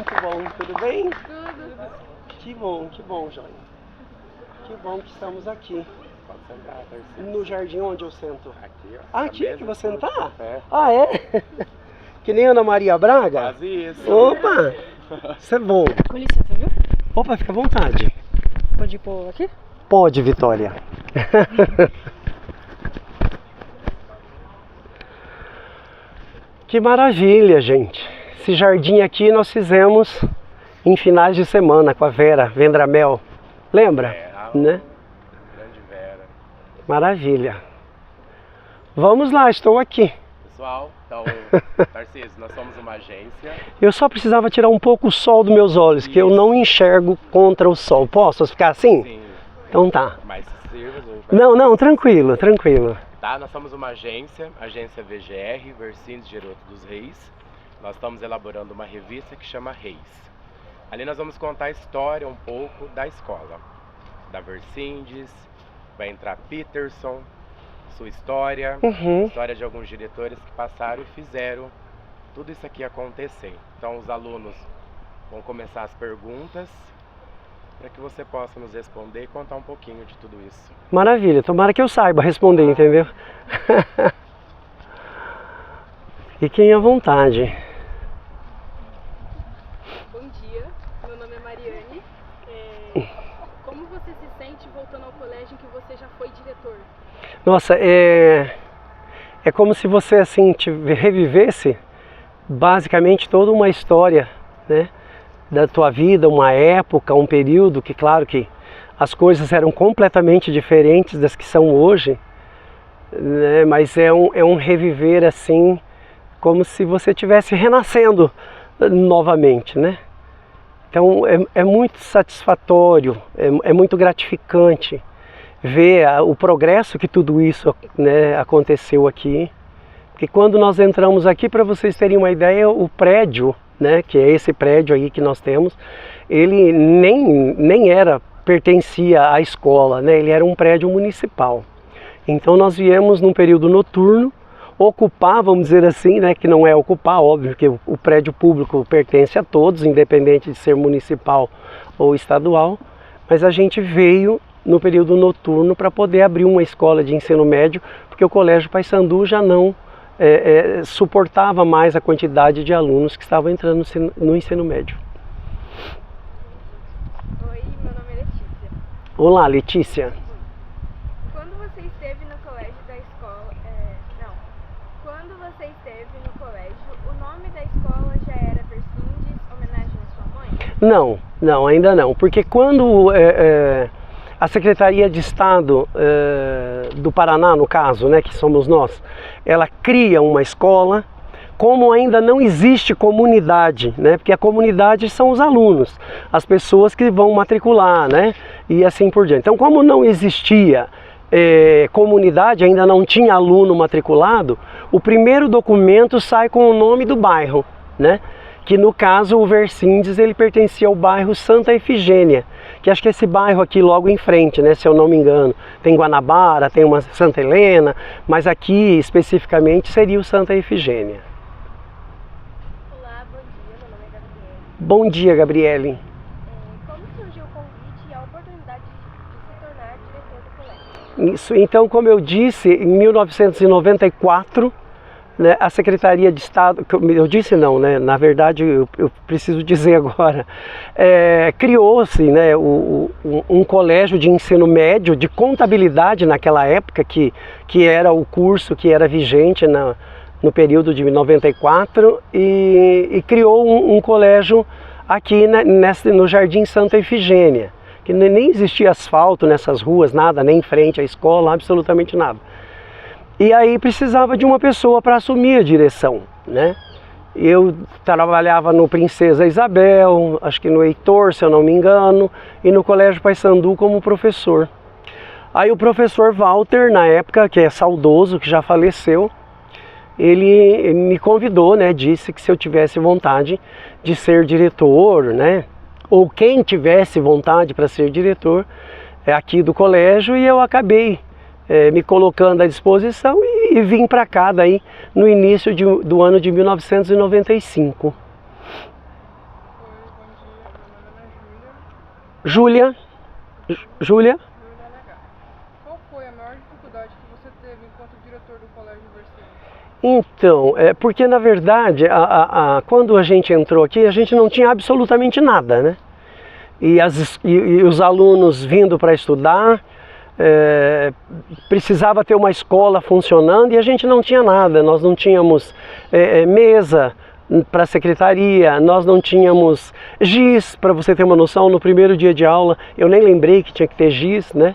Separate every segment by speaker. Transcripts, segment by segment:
Speaker 1: muito bom. Tudo bem?
Speaker 2: Tudo.
Speaker 1: Que bom, Joia. Que bom que estamos aqui.
Speaker 3: Pode sentar, Tarcísio.
Speaker 1: No jardim onde eu sento?
Speaker 3: Aqui, ó.
Speaker 1: Ah, aqui que você tá?
Speaker 3: É.
Speaker 1: Ah, é? Que nem Ana Maria Braga?
Speaker 3: Quase isso.
Speaker 1: Opa! Isso é bom.
Speaker 2: Com licença, viu?
Speaker 1: Opa, fica à vontade.
Speaker 2: Pode ir pôr aqui?
Speaker 1: Pode, Vitória. Que maravilha, gente. Esse jardim aqui nós fizemos em finais de semana com a Vera Vendramel. Lembra? Né?
Speaker 3: Grande Vera.
Speaker 1: Maravilha. Vamos lá, estou aqui.
Speaker 3: Pessoal, então, Tarcísio, nós somos uma agência.
Speaker 1: Eu só precisava tirar um pouco o sol dos meus olhos, que eu não enxergo contra o sol. Posso ficar assim?
Speaker 3: Sim.
Speaker 1: Então tá.
Speaker 3: Mas sirva,
Speaker 1: Não, tranquilo, tranquilo.
Speaker 3: Tá, nós somos uma agência VGR, Versindes Geroto dos Reis. Nós estamos elaborando uma revista que chama Reis. Ali nós vamos contar a história um pouco da escola, da Versindes, vai entrar Peterson, sua história, história de alguns diretores que passaram e fizeram tudo isso aqui acontecer. Então os alunos vão começar as perguntas para que você possa nos responder e contar um pouquinho de tudo isso.
Speaker 1: Maravilha, tomara que eu saiba responder, entendeu? Fiquem à vontade.
Speaker 2: Bom dia, meu nome é Mariane. Como você se sente voltando ao colégio em que você já foi diretor?
Speaker 1: Nossa, é como se você assim revivesse basicamente toda uma história, né, da tua vida, uma época, um período que, claro que as coisas eram completamente diferentes das que são hoje, né, mas é um reviver assim, como se você estivesse renascendo novamente, né? Então é muito satisfatório, é muito gratificante ver o progresso que tudo isso, né, aconteceu aqui. Porque quando nós entramos aqui, para vocês terem uma ideia, o prédio, né, que é esse prédio aí que nós temos, ele nem pertencia à escola, né, ele era um prédio municipal. Então nós viemos num período noturno, ocupar, vamos dizer assim, né, que não é ocupar, óbvio que o prédio público pertence a todos, independente de ser municipal ou estadual, mas a gente veio no período noturno para poder abrir uma escola de ensino médio, porque o Colégio Paissandu já não suportava mais a quantidade de alunos que estavam entrando no ensino médio.
Speaker 4: Oi, meu nome é Letícia.
Speaker 1: Olá, Letícia.
Speaker 4: Quando você esteve no colégio da escola... Quando você esteve no colégio, o nome da escola já era Versindes, homenagem à sua mãe?
Speaker 1: Não, ainda não. Porque quando a Secretaria de Estado do Paraná, no caso, né, que somos nós, ela cria uma escola, como ainda não existe comunidade, né, porque a comunidade são os alunos, as pessoas que vão matricular, né, e assim por diante. Então, como não existia comunidade, ainda não tinha aluno matriculado, o primeiro documento sai com o nome do bairro, né? Que no caso o Versindes ele pertencia ao bairro Santa Efigênia, que acho que é esse bairro aqui logo em frente, né, se eu não me engano. Tem Guanabara, tem uma Santa Helena, mas aqui especificamente seria o Santa Efigênia.
Speaker 4: Olá, bom dia, meu nome é Gabriele.
Speaker 1: Bom dia, Gabriele.
Speaker 4: Como surgiu o convite e a oportunidade de se tornar diretor do colégio?
Speaker 1: Isso, então, como eu disse, em 1994, né, a Secretaria de Estado, eu disse não, né, na verdade eu preciso dizer agora, criou-se, né, um colégio de ensino médio de contabilidade naquela época, que era o curso que era vigente no período de 94, e criou um colégio aqui, né, no Jardim Santa Efigênia, que nem existia asfalto nessas ruas, nada, nem em frente à escola, absolutamente nada. E aí precisava de uma pessoa para assumir a direção, né? Eu trabalhava no Princesa Isabel, acho que no Heitor, se eu não me engano, e no Colégio Paissandu como professor. Aí o professor Walter, na época, que é saudoso, que já faleceu, ele me convidou, né? Disse que se eu tivesse vontade de ser diretor, né? Ou quem tivesse vontade para ser diretor aqui do colégio, e eu acabei me colocando à disposição e vim para cá daí no início do ano de 1995. Júlia. Júlia?
Speaker 5: Qual foi a maior dificuldade que você teve enquanto diretor do Colégio Versindes?
Speaker 1: Então, porque na verdade, quando a gente entrou aqui, a gente não tinha absolutamente nada, né? E os alunos vindo para estudar, precisava ter uma escola funcionando e a gente não tinha nada. Nós não tínhamos mesa para a secretaria, nós não tínhamos giz, para você ter uma noção, no primeiro dia de aula eu nem lembrei que tinha que ter giz, né?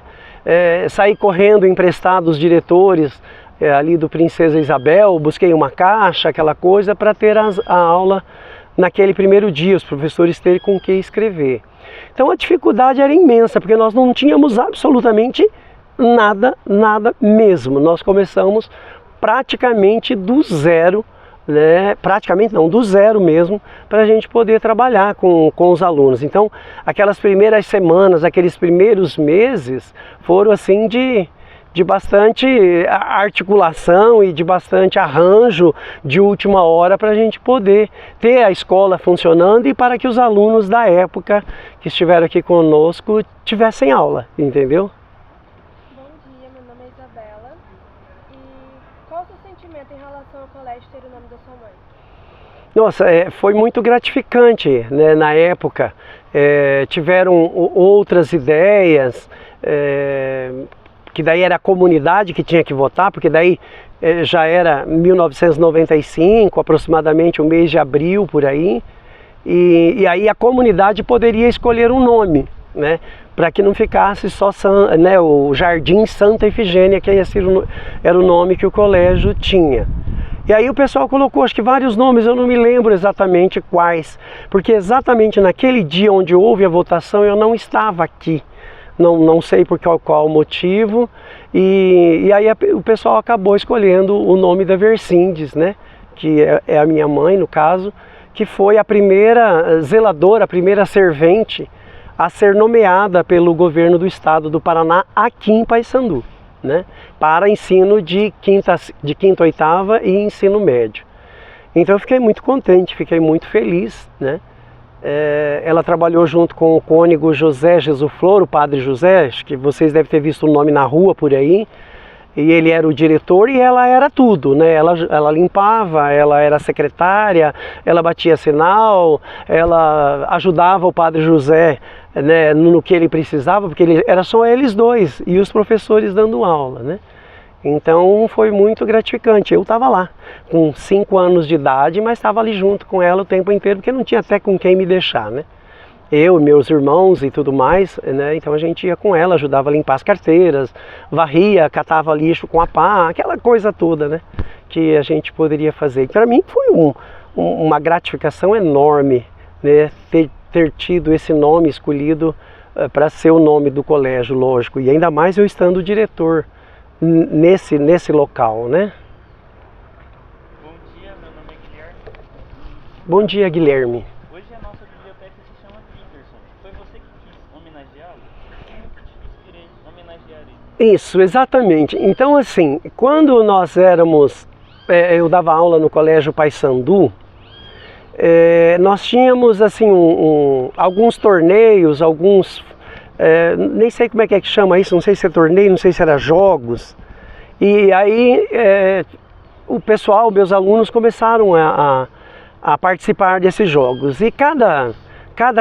Speaker 1: Saí correndo emprestado os diretores ali do Princesa Isabel, busquei uma caixa, aquela coisa, para ter a aula naquele primeiro dia, os professores terem com o que escrever. Então a dificuldade era imensa, porque nós não tínhamos absolutamente nada mesmo. Nós começamos praticamente do zero, né? Praticamente não, do zero mesmo, para a gente poder trabalhar com os alunos. Então aquelas primeiras semanas, aqueles primeiros meses foram assim de bastante articulação e de bastante arranjo de última hora para a gente poder ter a escola funcionando e para que os alunos da época que estiveram aqui conosco tivessem aula, entendeu?
Speaker 4: Bom dia, meu nome é Isabela. E qual o seu sentimento em relação ao colégio ter o nome da sua mãe?
Speaker 1: Nossa, foi muito gratificante, né, na época. Tiveram outras ideias, que daí era a comunidade que tinha que votar, porque daí já era 1995, aproximadamente o mês de abril, por aí, e aí a comunidade poderia escolher um nome, né, para que não ficasse só né, o Jardim Santa Efigênia, que era o nome que o colégio tinha. E aí o pessoal colocou, acho que vários nomes, eu não me lembro exatamente quais, porque exatamente naquele dia onde houve a votação eu não estava aqui. Não sei por qual motivo, e aí o pessoal acabou escolhendo o nome da Versindes, né? Que é a minha mãe, no caso, que foi a primeira zeladora, a primeira servente a ser nomeada pelo governo do estado do Paraná aqui em Paissandu, né? Para ensino de quinta, oitava e ensino médio. Então eu fiquei muito contente, fiquei muito feliz, né? Ela trabalhou junto com o cônego José Jesuflor, o padre José, acho que vocês devem ter visto o nome na rua por aí, e ele era o diretor e ela era tudo, né? Ela limpava, ela era secretária, ela batia sinal, ela ajudava o padre José, né, no que ele precisava, porque era só eles dois e os professores dando aula, né? Então foi muito gratificante. Eu estava lá com 5 anos de idade, mas estava ali junto com ela o tempo inteiro, porque não tinha até com quem me deixar, né? Eu, meus irmãos e tudo mais, né? Então a gente ia com ela, ajudava a limpar as carteiras, varria, catava lixo com a pá, aquela coisa toda, né? Que a gente poderia fazer. Para mim foi uma gratificação enorme, né? Ter tido esse nome escolhido para ser o nome do colégio, lógico. E ainda mais eu estando diretor nesse local, né?
Speaker 6: Bom dia, meu nome é Guilherme.
Speaker 1: Bom dia, Guilherme.
Speaker 6: Hoje a nossa biblioteca se chama Peterson. Foi você que quis homenageá-lo? Como que te inspirei a homenagear ele?
Speaker 1: Isso, exatamente. Então, assim, quando nós éramos... eu dava aula no Colégio Paissandu, nós tínhamos, assim, alguns torneios, nem sei como é que chama isso, não sei se é torneio, não sei se era jogos. E aí o pessoal, meus alunos, começaram a participar desses jogos. E cada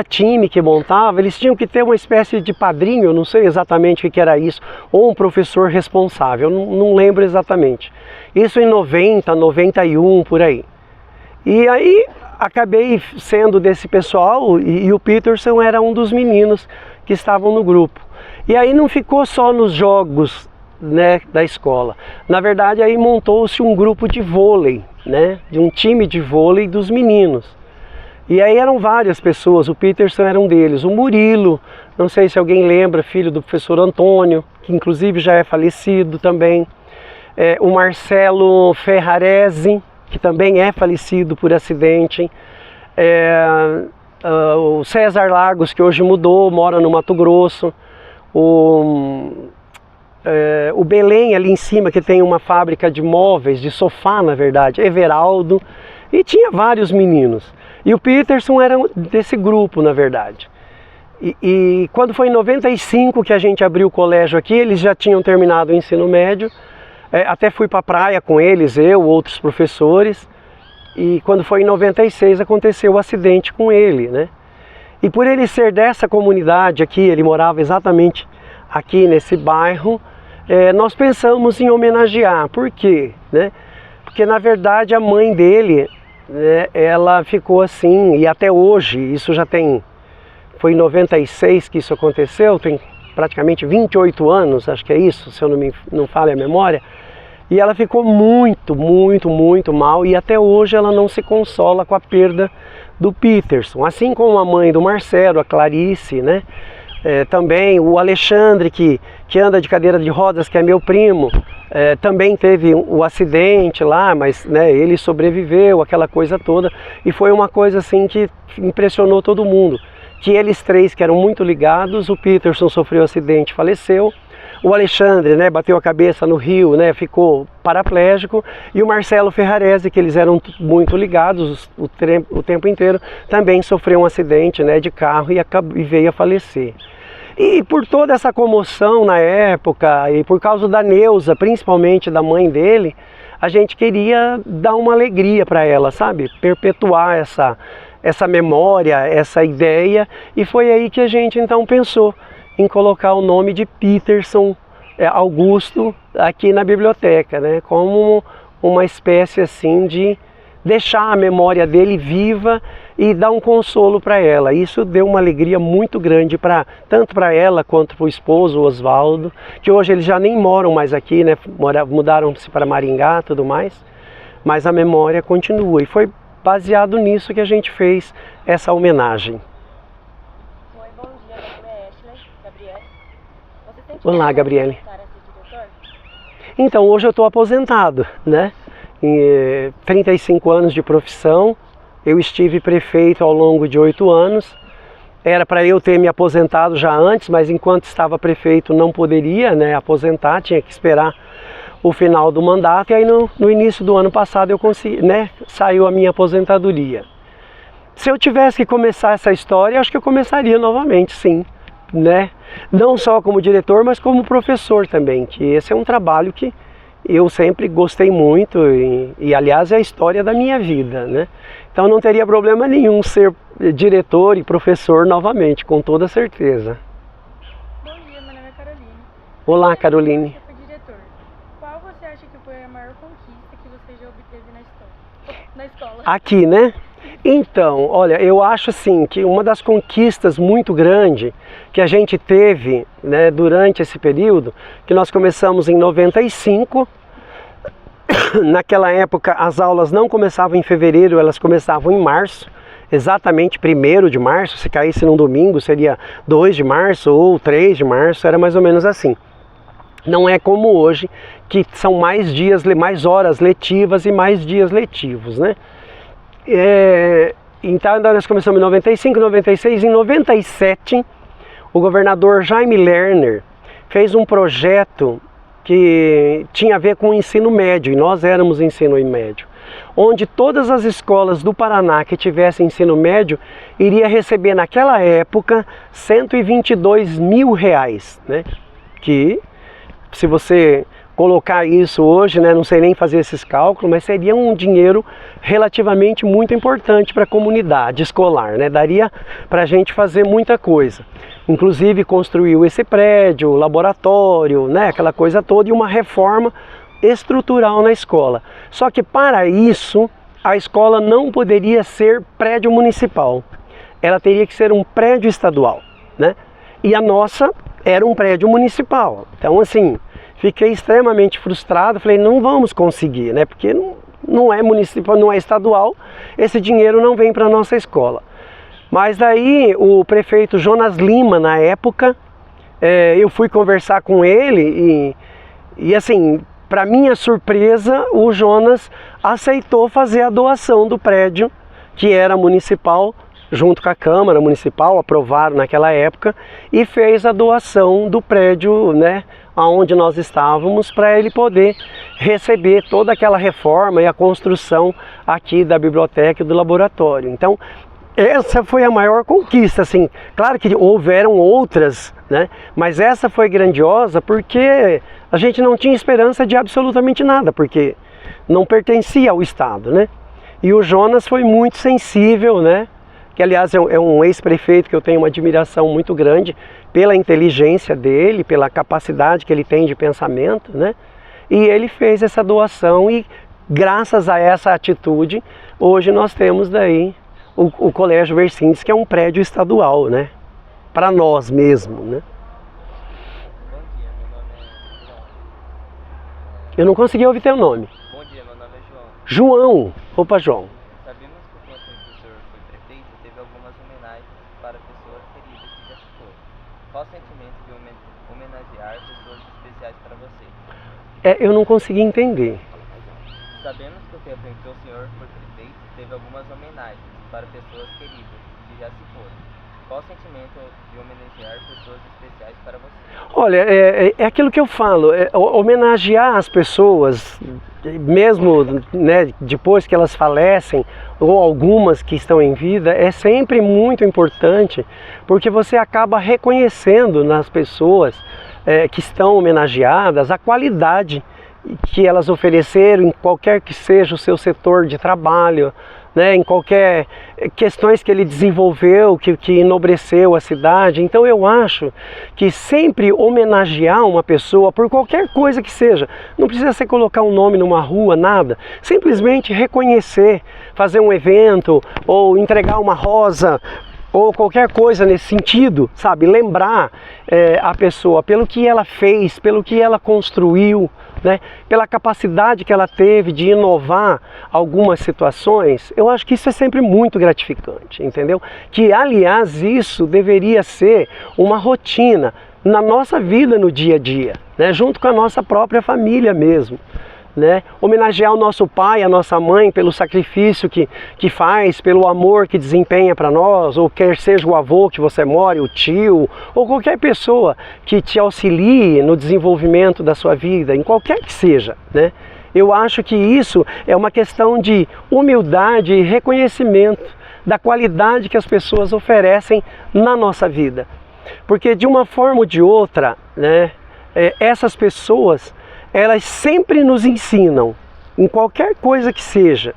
Speaker 1: time que montava, eles tinham que ter uma espécie de padrinho, eu não sei exatamente o que era isso, ou um professor responsável, eu não lembro exatamente. Isso em 90, 91, por aí. E aí acabei sendo desse pessoal e o Peterson era um dos meninos que estavam no grupo. E aí não ficou só nos jogos, né, da escola. Na verdade aí montou-se um grupo de vôlei, né, de um time de vôlei dos meninos. E aí eram várias pessoas, o Peterson era um deles, o Murilo, não sei se alguém lembra, filho do professor Antônio, que inclusive já é falecido também, o Marcelo Ferrarese, que também é falecido por acidente, o César Lagos, que hoje mudou, mora no Mato Grosso, o Belém ali em cima, que tem uma fábrica de móveis, de sofá na verdade, Everaldo, e tinha vários meninos. E o Peterson era desse grupo, na verdade. E quando foi em 95 que a gente abriu o colégio aqui, eles já tinham terminado o ensino médio. Até fui para a praia com eles, eu, outros professores. E quando foi em 96 aconteceu o acidente com ele, né? E por ele ser dessa comunidade aqui, ele morava exatamente aqui nesse bairro, nós pensamos em homenagear. Por quê? Né? Porque na verdade a mãe dele, né, ela ficou assim, e até hoje, isso já tem, foi em 96 que isso aconteceu, tem praticamente 28 anos, acho que é isso, se eu não falha a memória, e ela ficou muito, muito, muito mal, e até hoje ela não se consola com a perda do Peterson, assim como a mãe do Marcelo, a Clarice, né? Também o Alexandre, que anda de cadeira de rodas, que é meu primo, também teve o acidente lá, mas né, ele sobreviveu, aquela coisa toda, e foi uma coisa assim que impressionou todo mundo, que eles três que eram muito ligados, o Peterson sofreu acidente, faleceu, o Alexandre, né, bateu a cabeça no rio, né, ficou paraplégico, e o Marcelo Ferrarese, que eles eram muito ligados o tempo inteiro, também sofreu um acidente, né, de carro e veio a falecer. E por toda essa comoção na época, e por causa da Neuza, principalmente da mãe dele, a gente queria dar uma alegria para ela, sabe? Perpetuar essa memória, essa ideia, e foi aí que a gente então pensou em colocar o nome de Peterson Augusto aqui na biblioteca, né? Como uma espécie assim de deixar a memória dele viva e dar um consolo para ela. Isso deu uma alegria muito grande tanto para ela quanto para o esposo, o Oswaldo, que hoje eles já nem moram mais aqui, né? Mudaram-se para Maringá e tudo mais, mas a memória continua, e foi baseado nisso que a gente fez essa homenagem.
Speaker 7: Oi, bom dia, meu nome é Ashley, Gabriele. Você tem que
Speaker 1: Olá, Gabriele.
Speaker 7: voltar a ser diretor?
Speaker 1: Então, hoje eu estou aposentado, né? Em 35 anos de profissão, eu estive prefeito ao longo de 8 anos. Era para eu ter me aposentado já antes, mas enquanto estava prefeito não poderia, né, aposentar, tinha que esperar o final do mandato. E aí no início do ano passado eu consegui, né, saiu a minha aposentadoria. Se eu tivesse que começar essa história, acho que eu começaria novamente, sim, né? Não só como diretor, mas como professor também, que esse é um trabalho que eu sempre gostei muito e aliás é a história da minha vida, né? Então não teria problema nenhum ser diretor e professor novamente, com toda certeza.
Speaker 5: Bom dia, meu nome é Caroline.
Speaker 1: Olá, Caroline.
Speaker 5: Você foi diretor. Qual você acha que foi a maior conquista que você já obteve na escola?
Speaker 1: Aqui, né? Então, olha, eu acho assim que uma das conquistas muito grande que a gente teve, né, durante esse período, que nós começamos em 95, naquela época as aulas não começavam em fevereiro, elas começavam em março, exatamente 1º de março, se caísse num domingo seria 2 de março ou 3 de março, era mais ou menos assim. Não é como hoje, que são mais dias, mais horas letivas e mais dias letivos, né? Então nós começamos em 95, 96, em 97 o governador Jaime Lerner fez um projeto que tinha a ver com o ensino médio, e nós éramos ensino médio, onde todas as escolas do Paraná que tivessem ensino médio iria receber naquela época R$122 mil, né? Que se você colocar isso hoje, né, não sei nem fazer esses cálculos, mas seria um dinheiro relativamente muito importante para a comunidade escolar, né? Daria para a gente fazer muita coisa. Inclusive construiu esse prédio, laboratório, né, aquela coisa toda, e uma reforma estrutural na escola. Só que para isso a escola não poderia ser prédio municipal, ela teria que ser um prédio estadual, né? E a nossa era um prédio municipal. Então assim, fiquei extremamente frustrado, falei, não vamos conseguir, né? Porque não é municipal, não é estadual, esse dinheiro não vem para a nossa escola. Mas daí o prefeito Jonas Lima, na época, eu fui conversar com ele e assim, para minha surpresa, o Jonas aceitou fazer a doação do prédio, que era municipal, junto com a Câmara Municipal, aprovaram naquela época, e fez a doação do prédio, né, onde nós estávamos, para ele poder receber toda aquela reforma e a construção aqui da biblioteca e do laboratório. Então, essa foi a maior conquista, assim. Claro que houveram outras, né? Mas essa foi grandiosa porque a gente não tinha esperança de absolutamente nada, porque não pertencia ao Estado, né? E o Jonas foi muito sensível, né? Que aliás é um ex-prefeito que eu tenho uma admiração muito grande pela inteligência dele, pela capacidade que ele tem de pensamento, né? E ele fez essa doação e graças a essa atitude, hoje nós temos daí o Colégio Versindes, que é um prédio estadual, né? Para nós mesmo, né?
Speaker 8: Bom dia, meu nome é João.
Speaker 1: Eu não consegui ouvir teu nome.
Speaker 8: Bom dia, meu nome é João.
Speaker 1: João. Opa, João.
Speaker 8: Sabemos que quando o senhor foi prefeito, teve algumas homenagens para pessoas queridas que já se foram. Qual o sentimento de homenagear pessoas especiais para você?
Speaker 1: Eu não consegui entender.
Speaker 8: Sabemos que o tempo em que o senhor foi prefeito, teve algumas homenagens para pessoas queridas que já se foram. Qual o sentimento de homenagear pessoas especiais para você?
Speaker 1: Olha, é aquilo que eu falo, homenagear as pessoas, mesmo, né, depois que elas falecem, ou algumas que estão em vida, é sempre muito importante, porque você acaba reconhecendo nas pessoas que estão homenageadas a qualidade que elas ofereceram em qualquer que seja o seu setor de trabalho, né, em qualquer questões que ele desenvolveu, que enobreceu a cidade. Então eu acho que sempre homenagear uma pessoa por qualquer coisa que seja, não precisa ser colocar um nome numa rua, nada, simplesmente reconhecer, fazer um evento ou entregar uma rosa ou qualquer coisa nesse sentido, sabe, lembrar a pessoa pelo que ela fez, pelo que ela construiu, né? Pela capacidade que ela teve de inovar algumas situações. Eu acho que isso é sempre muito gratificante, entendeu? Que, aliás, isso deveria ser uma rotina na nossa vida no dia a dia, né? Junto com a nossa própria família mesmo, né? Homenagear o nosso pai, a nossa mãe pelo sacrifício que faz, pelo amor que desempenha para nós, ou quer seja o avô que você mora, o tio, ou qualquer pessoa que te auxilie no desenvolvimento da sua vida, em qualquer que seja, né? Eu acho que isso é uma questão de humildade e reconhecimento da qualidade que as pessoas oferecem na nossa vida. Porque de uma forma ou de outra, né, essas pessoas, elas sempre nos ensinam, em qualquer coisa que seja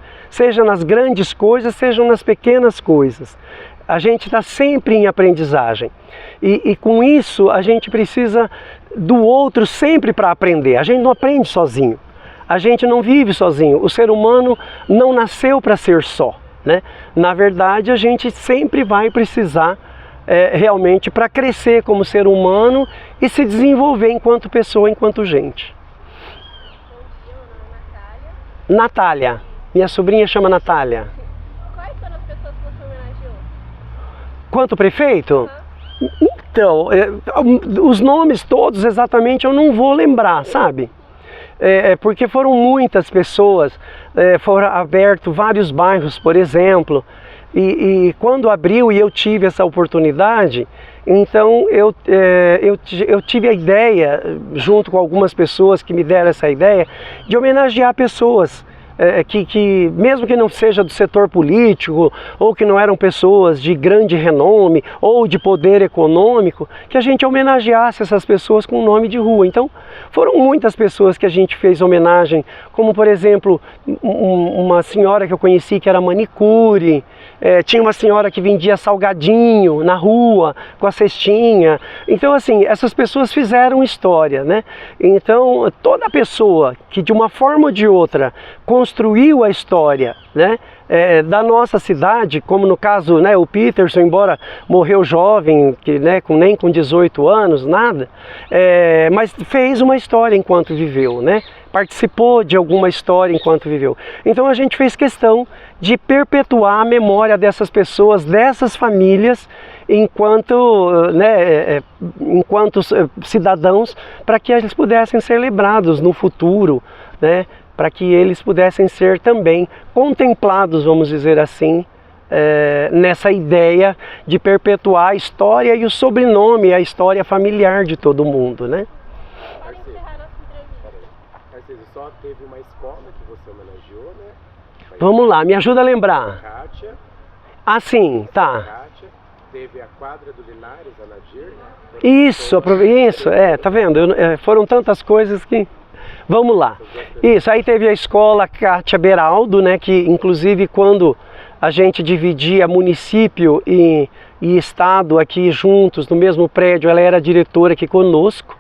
Speaker 1: nas grandes coisas, sejam nas pequenas coisas. A gente está sempre em aprendizagem e com isso a gente precisa do outro sempre para aprender. A gente não aprende sozinho, a gente não vive sozinho, o ser humano não nasceu para ser só, né? Na verdade, a gente sempre vai precisar realmente para crescer como ser humano e se desenvolver enquanto pessoa, enquanto gente. Natália, minha sobrinha chama Natália.
Speaker 4: Quais foram as pessoas que você homenageou?
Speaker 1: Quanto prefeito? Então, os nomes todos exatamente eu não vou lembrar, sabe? Porque foram muitas pessoas, foram abertos vários bairros, por exemplo, e quando abriu e eu tive essa oportunidade, então eu tive a ideia, junto com algumas pessoas que me deram essa ideia, de homenagear pessoas que mesmo que não seja do setor político, ou que não eram pessoas de grande renome, ou de poder econômico, que a gente homenageasse essas pessoas com o nome de rua. Então, foram muitas pessoas que a gente fez homenagem, como por exemplo, uma senhora que eu conheci que era manicure, tinha uma senhora que vendia salgadinho na rua, com a cestinha. Então, assim, essas pessoas fizeram história, né? Então, toda pessoa que de uma forma ou de outra construiu a história, né, da nossa cidade, como no caso, né, o Peterson, embora morreu jovem, né, nem com 18 anos, nada, mas fez uma história enquanto viveu, né? Participou de alguma história enquanto viveu. Então a gente fez questão de perpetuar a memória dessas pessoas, dessas famílias, enquanto, né, enquanto cidadãos, para que eles pudessem ser lembrados no futuro, né, para que eles pudessem ser também contemplados, vamos dizer assim, nessa ideia de perpetuar a história e o sobrenome, a história familiar de todo mundo, né?
Speaker 3: Tarcísio, só teve uma escola que você homenageou, né?
Speaker 1: Vamos lá, me ajuda a lembrar.
Speaker 3: Kátia.
Speaker 1: Ah, sim, tá.
Speaker 3: Kátia, teve a quadra do Linares, a Nadir.
Speaker 1: Isso, tá vendo? Foram tantas coisas que... Vamos lá. Isso, aí teve a escola Kátia Beraldo, né, que inclusive quando a gente dividia município e estado aqui juntos no mesmo prédio, ela era diretora aqui conosco,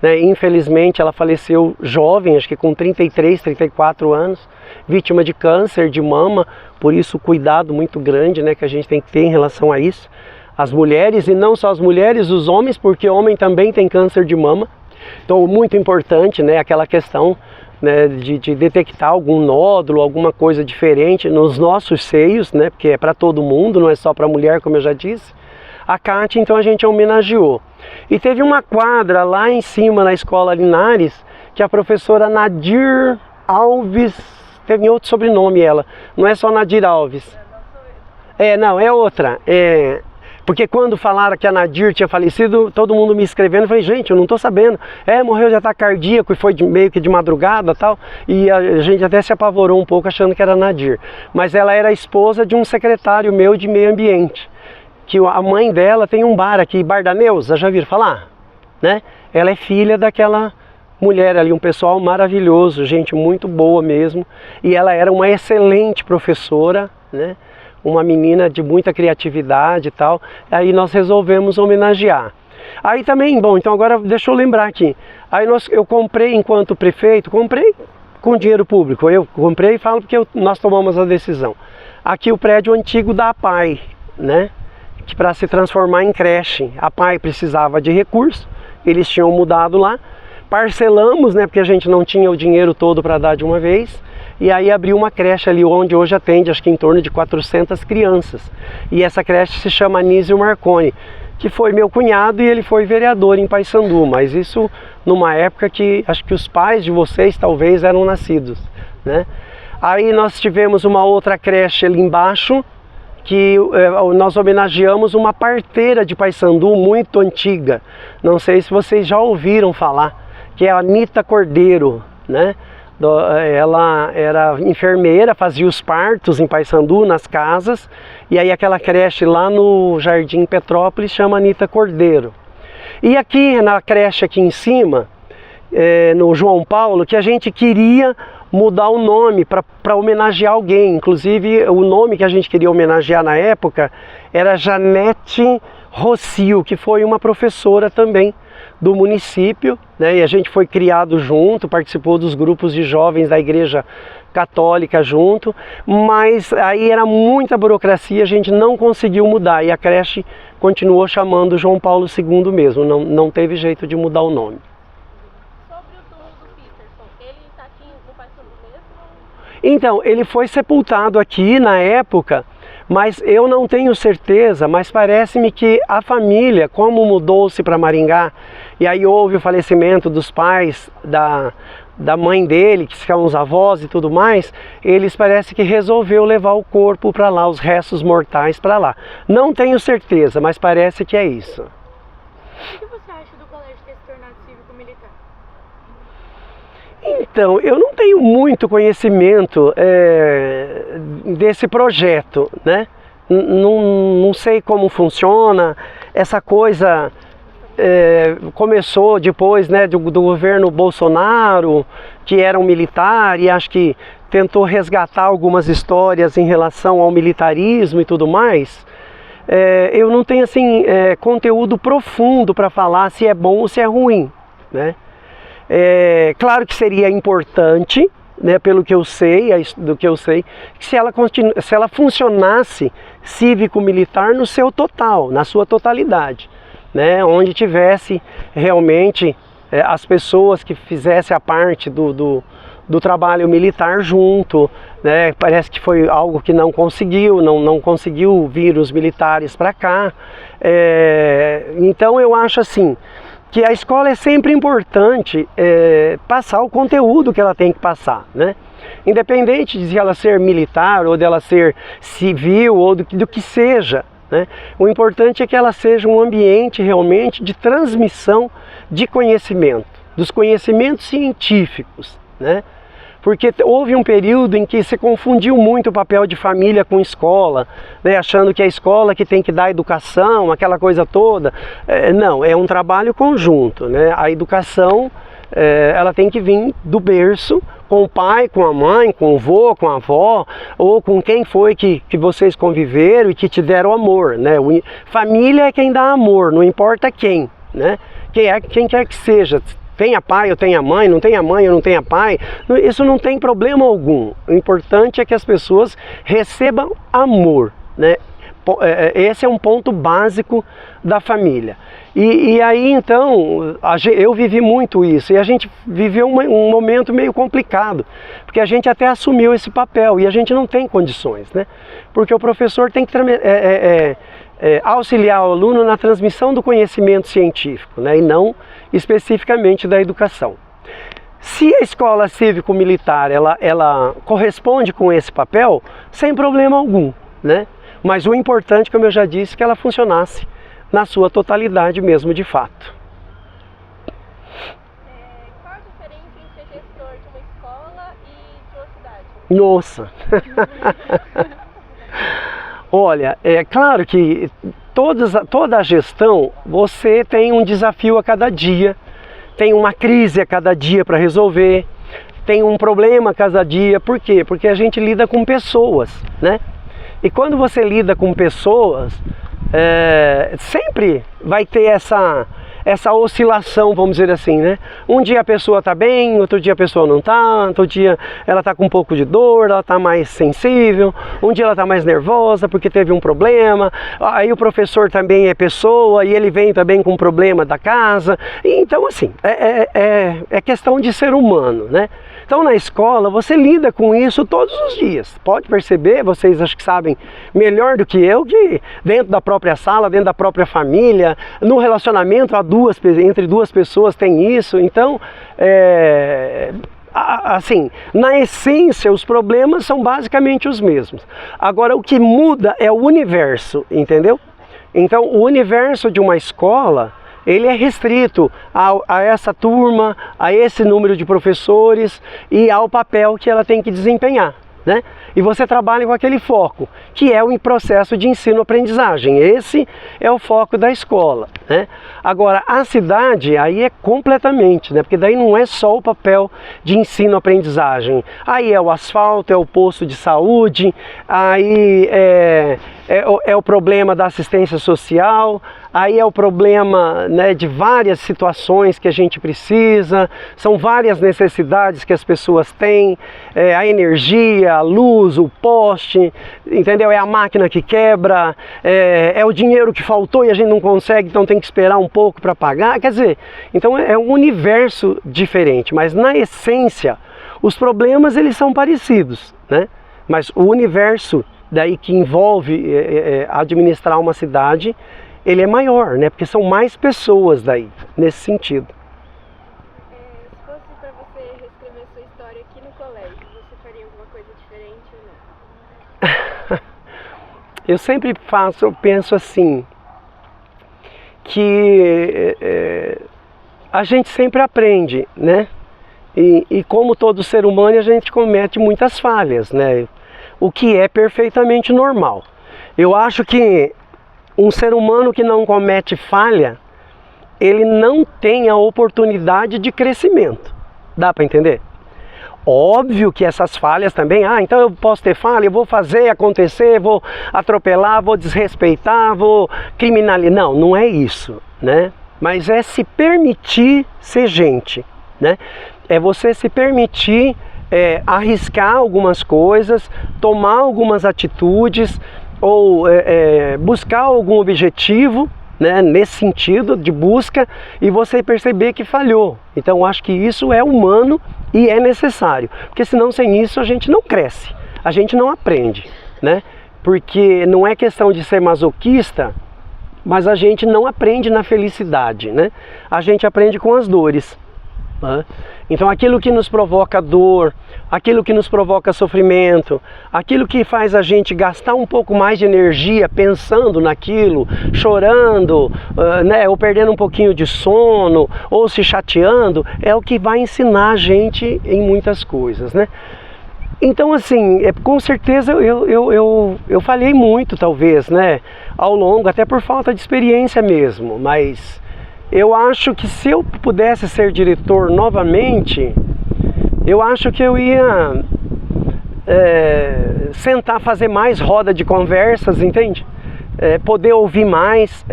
Speaker 1: né? Infelizmente ela faleceu jovem, acho que com 33, 34 anos, vítima de câncer de mama, por isso o cuidado muito grande, né, que a gente tem que ter em relação a isso. As mulheres, e não só as mulheres, os homens, porque homem também tem câncer de mama. Então, muito importante, né, aquela questão, né, de detectar algum nódulo, alguma coisa diferente nos nossos seios, né, porque é para todo mundo, não é só para a mulher, como eu já disse. A Kátia, então, a gente homenageou. E teve uma quadra lá em cima na Escola Linares, que a professora Nadir Alves, teve outro sobrenome ela, não é só Nadir Alves. Não, é outra. Porque quando falaram que a Nadir tinha falecido, todo mundo me escrevendo, eu falei, gente, eu não estou sabendo. Morreu de ataque cardíaco e foi meio que de madrugada e tal. E a gente até se apavorou um pouco achando que era a Nadir. Mas ela era esposa de um secretário meu de meio ambiente. Que a mãe dela tem um bar aqui, Bar da Neuza, já viram falar? Né? Ela é filha daquela mulher ali, um pessoal maravilhoso, gente muito boa mesmo. E ela era uma excelente professora, né? Uma menina de muita criatividade e tal, aí nós resolvemos homenagear. Aí também, bom, então agora deixa eu lembrar aqui, aí eu comprei enquanto prefeito, comprei com dinheiro público, eu comprei e falo porque nós tomamos a decisão. Aqui o prédio antigo da APAI, né, que para se transformar em creche, a APAI precisava de recurso, eles tinham mudado lá, parcelamos, né, porque a gente não tinha o dinheiro todo para dar de uma vez, e aí abriu uma creche ali onde hoje atende acho que em torno de 400 crianças. E essa creche se chama Anísio Marconi, que foi meu cunhado e ele foi vereador em Paissandu, mas isso numa época que acho que os pais de vocês talvez eram nascidos, né? Aí nós tivemos uma outra creche ali embaixo, que nós homenageamos uma parteira de Paissandu muito antiga, não sei se vocês já ouviram falar, que é a Anita Cordeiro, né? Ela era enfermeira, fazia os partos em Paissandu, nas casas, e aí aquela creche lá no Jardim Petrópolis chama Anita Cordeiro. E aqui na creche aqui em cima, no João Paulo, que a gente queria mudar o nome para homenagear alguém, inclusive o nome que a gente queria homenagear na época era Janete Rocio, que foi uma professora também do município, né? E a gente foi criado junto, participou dos grupos de jovens da Igreja Católica junto, mas aí era muita burocracia, a gente não conseguiu mudar e a creche continuou chamando João Paulo II mesmo, não teve jeito de mudar o nome.
Speaker 7: Sobre o túmulo do Peterson, ele está aqui no Paissandu mesmo?
Speaker 1: Então, ele foi sepultado aqui na época, mas eu não tenho certeza, mas parece-me que a família, como mudou-se para Maringá, e aí houve o falecimento dos pais, da mãe dele, que são os avós e tudo mais, eles parece que resolveu levar o corpo para lá, os restos mortais para lá. Não tenho certeza, mas parece que é isso.
Speaker 2: O que você acha do colégio ter se tornado cívico-militar?
Speaker 1: Então, eu não tenho muito conhecimento desse projeto, né? Não sei como funciona, essa coisa começou depois, né, do governo Bolsonaro, que era um militar e acho que tentou resgatar algumas histórias em relação ao militarismo e tudo mais. Eu não tenho assim, conteúdo profundo para falar se é bom ou se é ruim, né? Claro que seria importante, né, pelo que eu sei, que se ela funcionasse cívico-militar no seu total, na sua totalidade, né, onde tivesse realmente as pessoas que fizessem a parte do trabalho militar junto, né? Parece que foi algo que não conseguiu vir os militares para cá. Então eu acho assim, que a escola é sempre importante passar o conteúdo que ela tem que passar, né? Independente de ela ser militar ou dela ser civil ou do que seja, né? O importante é que ela seja um ambiente realmente de transmissão de conhecimento, dos conhecimentos científicos, né? Porque houve um período em que se confundiu muito o papel de família com escola, né? Achando que é a escola que tem que dar educação, aquela coisa toda. Não, é um trabalho conjunto, né? A educação, ela tem que vir do berço, com o pai, com a mãe, com o vô, com a avó, ou com quem foi que vocês conviveram e que te deram amor, né? Família é quem dá amor, não importa quem, né? Quem quer que seja, tenha pai ou tenha mãe, não tenha mãe ou não tenha pai, isso não tem problema algum. O importante é que as pessoas recebam amor, né? Esse é um ponto básico da família. E aí então, eu vivi muito isso, e a gente viveu um momento meio complicado, porque a gente até assumiu esse papel, e a gente não tem condições, né? Porque o professor tem que auxiliar o aluno na transmissão do conhecimento científico, né? E não especificamente da educação. Se a escola cívico-militar ela corresponde com esse papel, sem problema algum, né? Mas o importante, como eu já disse, é que ela funcionasse na sua totalidade mesmo, de fato.
Speaker 7: Qual a diferença em ser gestor de uma escola e de uma cidade?
Speaker 1: Nossa! Olha, é claro que toda a gestão, você tem um desafio a cada dia, tem uma crise a cada dia para resolver, tem um problema a cada dia. Por quê? Porque a gente lida com pessoas, né? E quando você lida com pessoas, sempre vai ter essa oscilação, vamos dizer assim, né? Um dia a pessoa está bem, outro dia a pessoa não está, outro dia ela está com um pouco de dor, ela está mais sensível, um dia ela está mais nervosa porque teve um problema, aí o professor também é pessoa e ele vem também com um problema da casa. Então assim, é questão de ser humano, né? Então na escola você lida com isso todos os dias. Pode perceber, vocês acho que sabem melhor do que eu, que dentro da própria sala, dentro da própria família, no relacionamento entre duas pessoas tem isso. Então, assim, na essência os problemas são basicamente os mesmos. Agora o que muda é o universo, entendeu? Então o universo de uma escola, ele é restrito a essa turma, a esse número de professores e ao papel que ela tem que desempenhar, né? E você trabalha com aquele foco, que é o processo de ensino-aprendizagem. Esse é o foco da escola, né? Agora, a cidade, aí é completamente, né? Porque daí não é só o papel de ensino-aprendizagem. Aí é o asfalto, é o posto de saúde, aí é o problema da assistência social, aí é o problema, né, de várias situações que a gente precisa, são várias necessidades que as pessoas têm, a energia, a luz, o poste, entendeu? É a máquina que quebra, é o dinheiro que faltou e a gente não consegue, então tem que esperar um pouco para pagar. Quer dizer, então é um universo diferente, mas na essência os problemas eles são parecidos, né? Mas o universo daí que envolve administrar uma cidade, ele é maior, né? Porque são mais pessoas daí, nesse sentido.
Speaker 4: Se fosse para você reescrever sua história aqui no colégio, você faria alguma coisa diferente ou não?
Speaker 1: Eu sempre penso assim, que a gente sempre aprende, né? E como todo ser humano, a gente comete muitas falhas, né? O que é perfeitamente normal. Eu acho que um ser humano que não comete falha, ele não tem a oportunidade de crescimento. Dá para entender? Óbvio que essas falhas também, então eu posso ter falha, eu vou fazer acontecer, vou atropelar, vou desrespeitar, vou criminalizar. Não, não é isso, né? Mas é se permitir ser gente, né? É você se permitir arriscar algumas coisas, tomar algumas atitudes, ou buscar algum objetivo, né, nesse sentido de busca, e você perceber que falhou. Então acho que isso é humano e é necessário, porque senão sem isso a gente não cresce, a gente não aprende, né? Porque não é questão de ser masoquista, mas a gente não aprende na felicidade, né? A gente aprende com as dores. né? Então aquilo que nos provoca dor, aquilo que nos provoca sofrimento, aquilo que faz a gente gastar um pouco mais de energia pensando naquilo, chorando, né, ou perdendo um pouquinho de sono, ou se chateando, é o que vai ensinar a gente em muitas coisas, né? Então assim, com certeza eu falhei muito talvez, né, ao longo, até por falta de experiência mesmo, mas eu acho que se eu pudesse ser diretor novamente, eu acho que eu ia sentar, fazer mais roda de conversas, entende? Poder ouvir mais,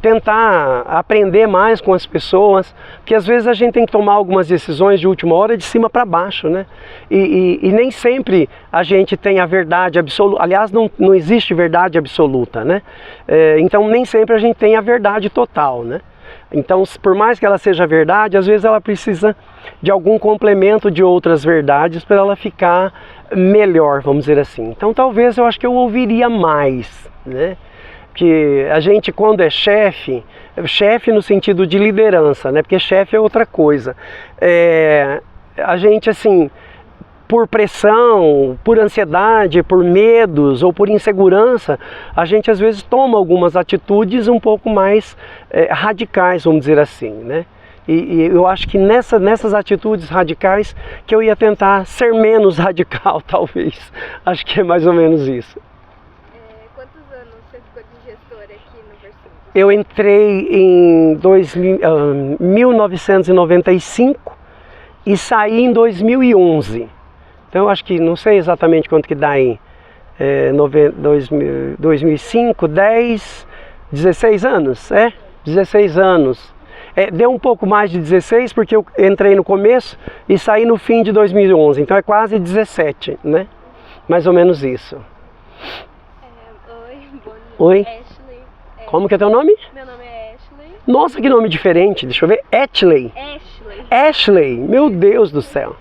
Speaker 1: tentar aprender mais com as pessoas, porque às vezes a gente tem que tomar algumas decisões de última hora de cima para baixo, né? E nem sempre a gente tem a verdade absoluta, aliás não existe verdade absoluta, né? Então nem sempre a gente tem a verdade total, né? Então por mais que ela seja verdade, às vezes ela precisa de algum complemento de outras verdades para ela ficar melhor, vamos dizer assim. Então talvez eu acho que eu ouviria mais, né? Que a gente quando é chefe no sentido de liderança, né? Porque chefe é outra coisa. A gente assim, por pressão, por ansiedade, por medos ou por insegurança, a gente às vezes toma algumas atitudes um pouco mais radicais, vamos dizer assim, né? E eu acho que nessas atitudes radicais que eu ia tentar ser menos radical, talvez. Acho que é mais ou menos isso.
Speaker 4: Quantos anos você ficou de gestor aqui no Versindes?
Speaker 1: Eu entrei em 1995 e saí em 2011. Então eu acho que, não sei exatamente quanto que dá aí, 2005, 10, 16 anos, 16 anos. Deu um pouco mais de 16 porque eu entrei no começo e saí no fim de 2011, então é quase 17, né? Mais ou menos isso.
Speaker 7: Oi, bom dia.
Speaker 1: Oi?
Speaker 7: Ashley.
Speaker 1: Como que é teu nome?
Speaker 7: Meu nome é Ashley.
Speaker 1: Nossa, que nome diferente, deixa eu ver, Ashley.
Speaker 7: Ashley.
Speaker 1: Ashley, meu Deus do céu.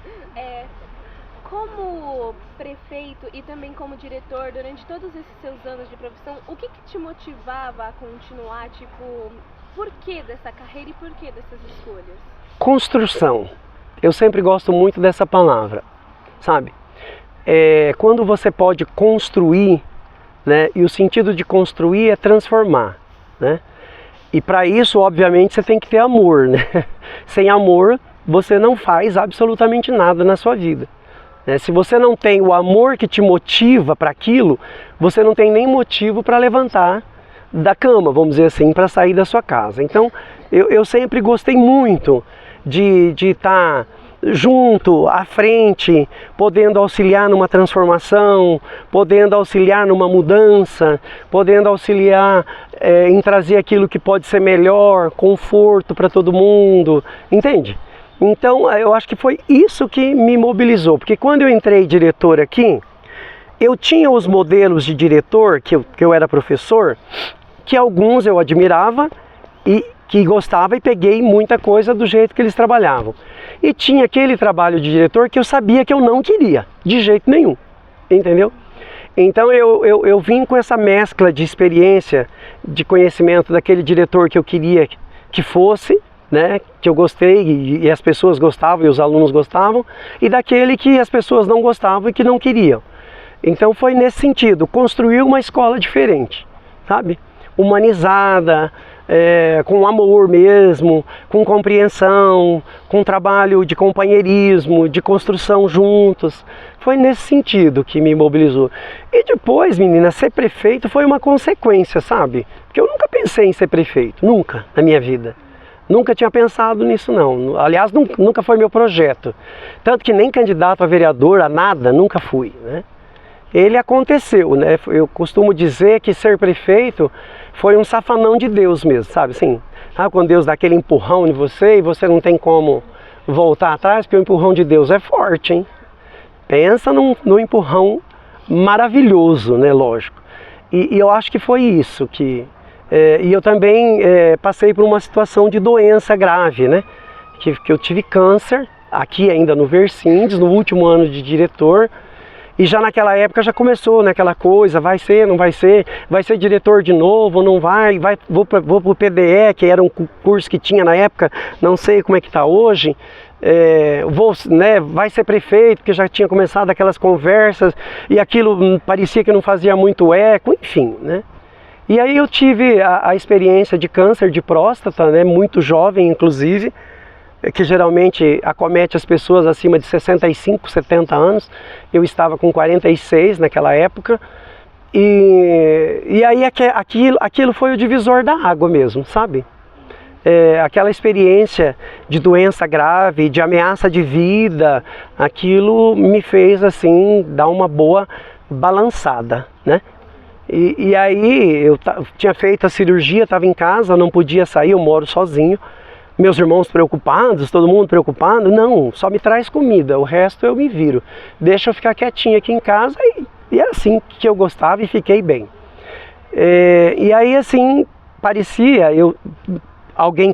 Speaker 7: Como prefeito e também como diretor, durante todos esses seus anos de profissão, o que te motivava a continuar, tipo, por que dessa carreira e por que dessas escolhas?
Speaker 1: Construção. Eu sempre gosto muito dessa palavra, sabe? Quando você pode construir, né? E o sentido de construir é transformar, né? E para isso, obviamente, você tem que ter amor, né? Sem amor, você não faz absolutamente nada na sua vida. Se você não tem o amor que te motiva para aquilo, você não tem nem motivo para levantar da cama, vamos dizer assim, para sair da sua casa. Então, eu sempre gostei muito de estar junto, à frente, podendo auxiliar numa transformação, podendo auxiliar numa mudança, podendo auxiliar em trazer aquilo que pode ser melhor, conforto para todo mundo, entende? Então, eu acho que foi isso que me mobilizou, porque quando eu entrei diretor aqui, eu tinha os modelos de diretor, que eu era professor, que alguns eu admirava e que gostava e peguei muita coisa do jeito que eles trabalhavam. E tinha aquele trabalho de diretor que eu sabia que eu não queria, de jeito nenhum, entendeu? Então eu vim com essa mescla de experiência, de conhecimento daquele diretor que eu queria que fosse, né, que eu gostei e as pessoas gostavam e os alunos gostavam, e daquele que as pessoas não gostavam e que não queriam. Então foi nesse sentido, construir uma escola diferente, sabe? Humanizada, com amor mesmo, com compreensão, com trabalho de companheirismo, de construção juntos. Foi nesse sentido que me mobilizou. E depois, menina, ser prefeito foi uma consequência, sabe? Porque eu nunca pensei em ser prefeito, nunca na minha vida. Nunca tinha pensado nisso não, aliás nunca foi meu projeto, tanto que nem candidato a vereador, a nada, nunca fui, né? Ele aconteceu, né? Eu costumo dizer que ser prefeito foi um safanão de Deus mesmo, sabe assim? Quando Deus dá aquele empurrão em você e você não tem como voltar atrás, porque o empurrão de Deus é forte, hein? Pensa num empurrão maravilhoso, né? Lógico. E eu acho que foi isso que... e eu também passei por uma situação de doença grave, né? Que eu tive câncer, aqui ainda no Versindes, no último ano de diretor, E já naquela época já começou naquela coisa, vai ser, não vai ser diretor de novo, não vai, vou para o PDE, que era um curso que tinha na época, não sei como é que está hoje, vai ser prefeito, porque já tinha começado aquelas conversas, e aquilo parecia que não fazia muito eco, enfim, né? E aí eu tive a experiência de câncer de próstata, né, muito jovem inclusive, que geralmente acomete as pessoas acima de 65, 70 anos. Eu estava com 46 naquela época. E aí aquilo foi o divisor da água mesmo, sabe? Aquela experiência de doença grave, de ameaça de vida, aquilo me fez assim dar uma boa balançada, né? E aí eu tinha feito a cirurgia, estava em casa, não podia sair, eu moro sozinho. Meus irmãos preocupados, todo mundo preocupado, não, só me traz comida, o resto eu me viro. Deixa eu ficar quietinho aqui em casa e era assim que eu gostava e fiquei bem. E aí assim, parecia,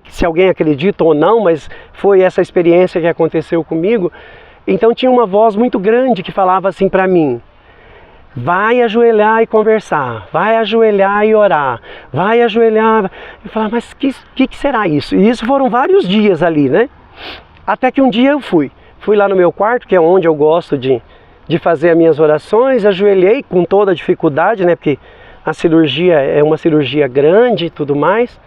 Speaker 1: se alguém acredita ou não, mas foi essa experiência que aconteceu comigo, então tinha uma voz muito grande que falava assim para mim: vai ajoelhar e conversar, vai ajoelhar e orar, vai ajoelhar. Eu falava, mas que será isso? E isso foram vários dias ali, né? Até que um dia eu fui lá no meu quarto, que é onde eu gosto de fazer as minhas orações, ajoelhei com toda a dificuldade, né? Porque a cirurgia é uma cirurgia grande e tudo mais.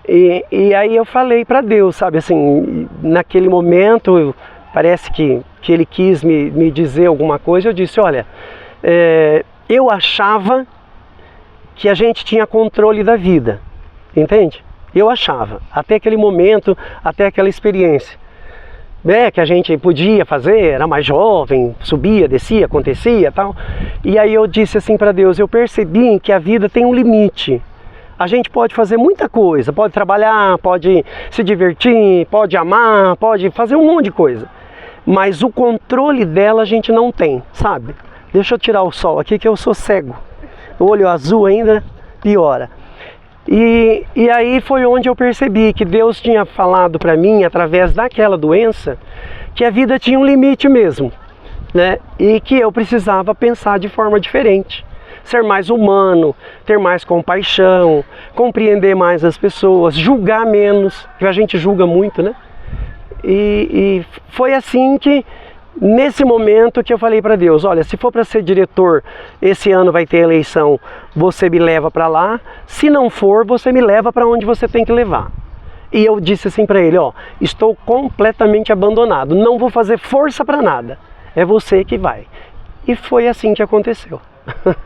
Speaker 1: E aí eu falei para Deus, sabe, assim, naquele momento, parece que Ele quis me dizer alguma coisa. Eu disse, olha, eu achava que a gente tinha controle da vida, entende? Eu achava, até aquele momento, até aquela experiência, que a gente podia fazer, era mais jovem, subia, descia, acontecia, tal. E aí eu disse assim para Deus, eu percebi que a vida tem um limite. A gente pode fazer muita coisa, pode trabalhar, pode se divertir, pode amar, pode fazer um monte de coisa, mas o controle dela a gente não tem, sabe? Deixa eu tirar o sol aqui que eu sou cego. O olho azul ainda piora. E aí foi onde eu percebi que Deus tinha falado para mim, através daquela doença, que a vida tinha um limite mesmo, né? E que eu precisava pensar de forma diferente. Ser mais humano, ter mais compaixão, compreender mais as pessoas, julgar menos, porque a gente julga muito, né? E foi assim que, nesse momento que eu falei para Deus, olha, se for para ser diretor, esse ano vai ter eleição, você me leva para lá, se não for, você me leva para onde você tem que levar. E eu disse assim para ele, ó, estou completamente abandonado, não vou fazer força para nada, é você que vai. E foi assim que aconteceu.
Speaker 7: Entendo.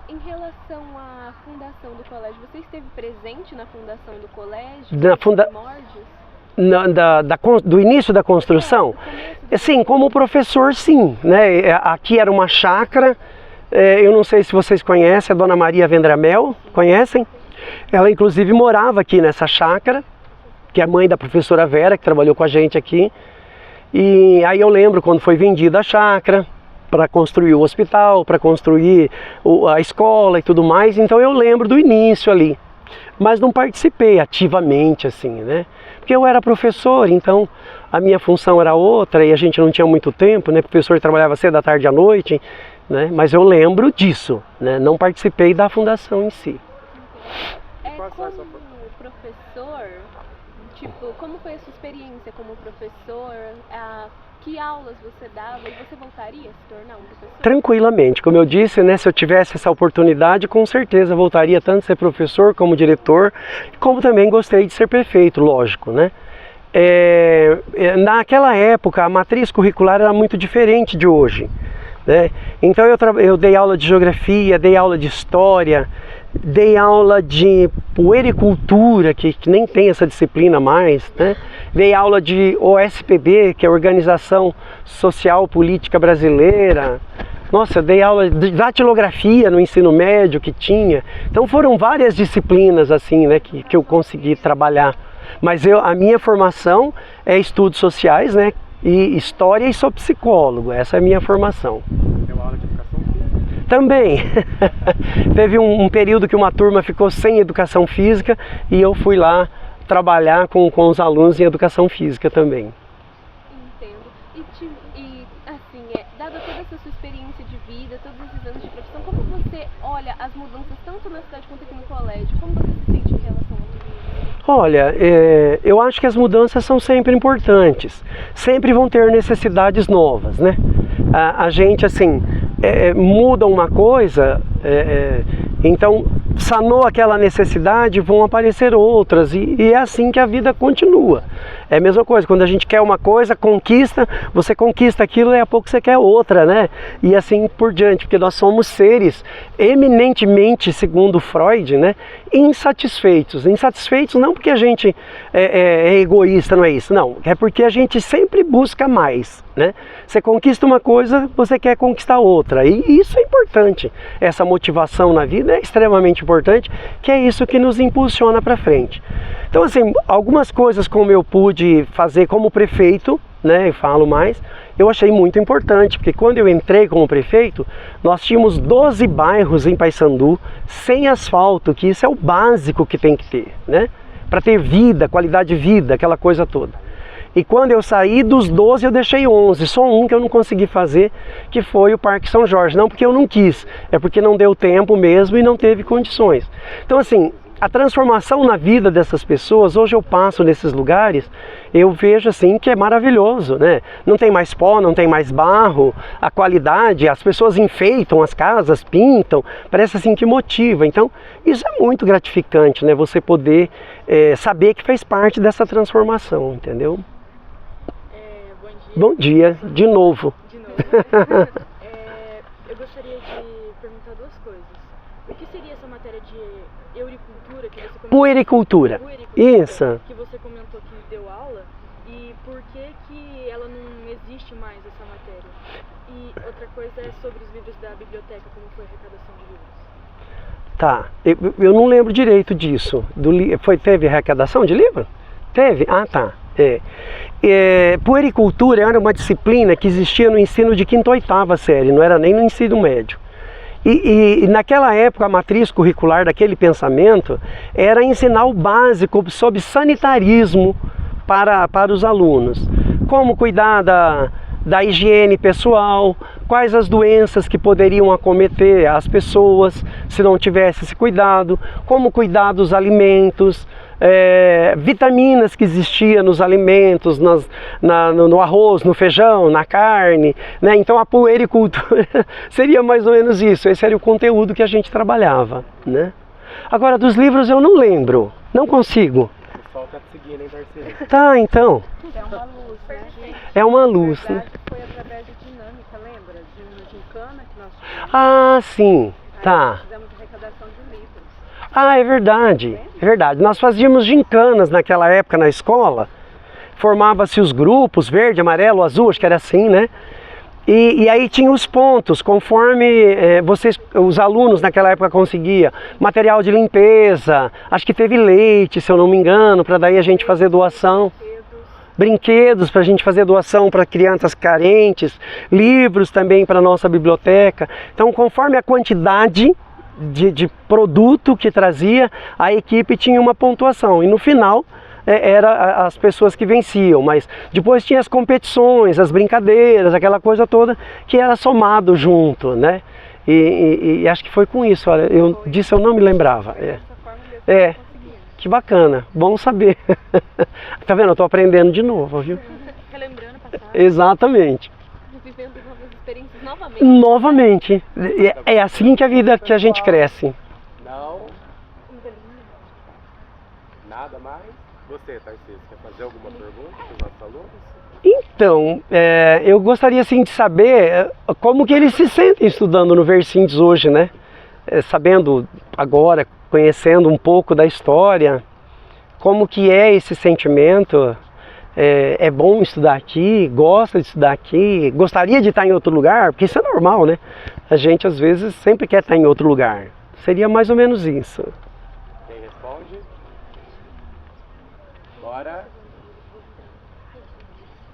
Speaker 7: Em relação à fundação do colégio, você esteve presente na fundação do colégio?
Speaker 1: Do início da construção? Sim, como professor, sim, né? Aqui era uma chácara, eu não sei se vocês conhecem, a Dona Maria Vendramel, conhecem? Ela inclusive morava aqui nessa chácara, que é a mãe da professora Vera, que trabalhou com a gente aqui. E aí eu lembro quando foi vendida a chácara, para construir o hospital, para construir a escola e tudo mais, então eu lembro do início ali. Mas não participei ativamente assim, né? Porque eu era professor, então a minha função era outra e a gente não tinha muito tempo, né? O professor trabalhava cedo da tarde à noite, né? Mas eu lembro disso, né? Não participei da fundação em si.
Speaker 7: Como professor, tipo, como foi a sua experiência como professor? Que aulas você dava e você voltaria a se tornar um professor?
Speaker 1: Tranquilamente, como eu disse, né, se eu tivesse essa oportunidade, com certeza voltaria tanto a ser professor como diretor, como também gostei de ser prefeito, lógico, né? Naquela época a matriz curricular era muito diferente de hoje, né? Então eu dei aula de geografia, dei aula de história, dei aula de puericultura, que nem tem essa disciplina mais, né? Dei aula de OSPB, que é a Organização Social Política Brasileira. Nossa, eu dei aula de datilografia no ensino médio que tinha. Então foram várias disciplinas assim, né, que eu consegui trabalhar. Mas a minha formação é estudos sociais, né, e história, e sou psicólogo. Essa é a minha formação.
Speaker 3: Deu aula de educação física?
Speaker 1: Também. Teve um período que uma turma ficou sem educação física e eu fui lá trabalhar com os alunos em educação física também.
Speaker 7: Entendo. E assim, olha as mudanças tanto na cidade quanto aqui no colégio? Como você se sente em relação a tudo isso?
Speaker 1: Olha, eu acho que as mudanças são sempre importantes, sempre vão ter necessidades novas, né? A gente, assim, muda uma coisa, então sanou aquela necessidade, vão aparecer outras, e é assim que a vida continua. É a mesma coisa, quando a gente quer uma coisa, conquista, você conquista aquilo e a pouco você quer outra, né? E assim por diante, porque nós somos seres eminentemente, segundo Freud, né, insatisfeitos. Insatisfeitos não porque a gente é egoísta, não é isso, não. É porque a gente sempre busca mais, né? Você conquista uma coisa, você quer conquistar outra. E isso é importante. Essa motivação na vida é extremamente importante, que é isso que nos impulsiona para frente. Então, assim, algumas coisas como eu pude fazer como prefeito, né, eu falo mais, eu achei muito importante, porque quando eu entrei como prefeito, nós tínhamos 12 bairros em Paysandu sem asfalto, que isso é o básico que tem que ter, né, para ter vida, qualidade de vida, aquela coisa toda. E quando eu saí dos 12, eu deixei 11, só um que eu não consegui fazer, que foi o Parque São Jorge. Não porque eu não quis, é porque não deu tempo mesmo e não teve condições. Então, assim, a transformação na vida dessas pessoas, hoje eu passo nesses lugares, eu vejo assim que é maravilhoso, né? Não tem mais pó, não tem mais barro, a qualidade, as pessoas enfeitam as casas, pintam, parece assim que motiva. Então, isso é muito gratificante, né? Você poder saber que fez parte dessa transformação, entendeu? Bom dia, de novo.
Speaker 2: De novo. Eu gostaria de perguntar duas coisas. O que seria essa matéria de euricultura que você comentou?
Speaker 1: Puericultura. Isso.
Speaker 2: Que você comentou que deu aula. E por que ela não existe mais, essa matéria? E outra coisa é sobre os livros da biblioteca, como foi a arrecadação de livros.
Speaker 1: Tá, eu não lembro direito disso. Teve arrecadação de livro? Teve? Ah, tá. Puericultura era uma disciplina que existia no ensino de 5ª ou 8ª série, não era nem no ensino médio. E naquela época a matriz curricular daquele pensamento era ensinar o básico sobre sanitarismo para os alunos. Como cuidar da higiene pessoal, quais as doenças que poderiam acometer as pessoas se não tivesse esse cuidado, como cuidar dos alimentos, vitaminas que existiam nos alimentos, no arroz, no feijão, na carne, né? Então a puericultura seria mais ou menos isso, esse era o conteúdo que a gente trabalhava, né? Agora dos livros eu não lembro, não consigo.
Speaker 3: O sol tá te seguindo, hein, parceiro?
Speaker 1: Tá, então.
Speaker 5: É uma luz, né?
Speaker 1: É uma luz, né?
Speaker 5: Foi através de dinâmica, lembra? De uma gincana que nós tivemos.
Speaker 1: Ah, sim, tá.
Speaker 5: Fizemos arrecadação de livros.
Speaker 1: Ah, é verdade, é verdade. Nós fazíamos gincanas naquela época na escola, formava-se os grupos, verde, amarelo, azul, acho que era assim, né? E aí tinha os pontos, conforme os alunos naquela época conseguiam material de limpeza, acho que teve leite, se eu não me engano, para daí a gente fazer doação. Brinquedos para a gente fazer doação para crianças carentes, livros também para a nossa biblioteca. Então, conforme a quantidade de produto que trazia, a equipe tinha uma pontuação e no final era as pessoas que venciam, mas depois tinha as competições, as brincadeiras, aquela coisa toda que era somado junto, né? E acho que foi com isso, olha, disso eu não me lembrava. Que bacana, bom saber. Tá vendo? Eu estou aprendendo de novo, viu?
Speaker 7: Relembrando o passado.
Speaker 1: Exatamente.
Speaker 7: Vivendo novas experiências novamente.
Speaker 1: Novamente. É assim que a gente cresce.
Speaker 3: Não. Nada mais? Você, Tarcísio, quer fazer alguma pergunta para os nossos alunos?
Speaker 1: Então, eu gostaria assim de saber como que eles se sentem estudando no Versintes hoje, né? Sabendo agora, conhecendo um pouco da história, como que é esse sentimento. É bom estudar aqui, gosta de estudar aqui, gostaria de estar em outro lugar, porque isso é normal, né? A gente às vezes sempre quer estar em outro lugar. Seria mais ou menos isso.
Speaker 3: Quem responde? Bora.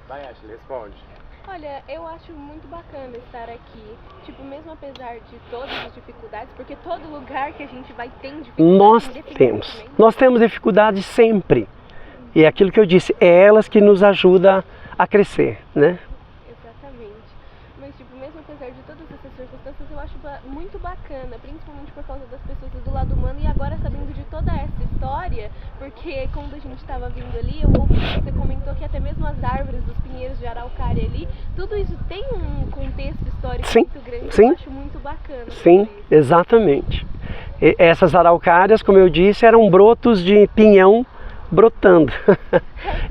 Speaker 3: Vai, Ashley, responde.
Speaker 7: Olha, eu acho muito bacana estar aqui, tipo, mesmo apesar de todas as dificuldades, porque todo lugar que a gente vai tem dificuldades.
Speaker 1: Nós temos dificuldades sempre. E é aquilo que eu disse, é elas que nos ajudam a crescer, né?
Speaker 7: Exatamente. Mas, tipo, mesmo apesar de todas essas circunstâncias, eu acho muito bacana, principalmente por causa das pessoas do lado humano, e agora sabendo de toda essa história, porque quando a gente estava vindo ali, eu ouvi que você comentou que até mesmo as árvores, os pinheiros de araucária ali, tudo isso tem um contexto histórico muito grande,
Speaker 1: sim.
Speaker 7: Eu acho muito bacana.
Speaker 1: Sim, exatamente. E essas araucárias, como eu disse, eram brotos de pinhão brotando.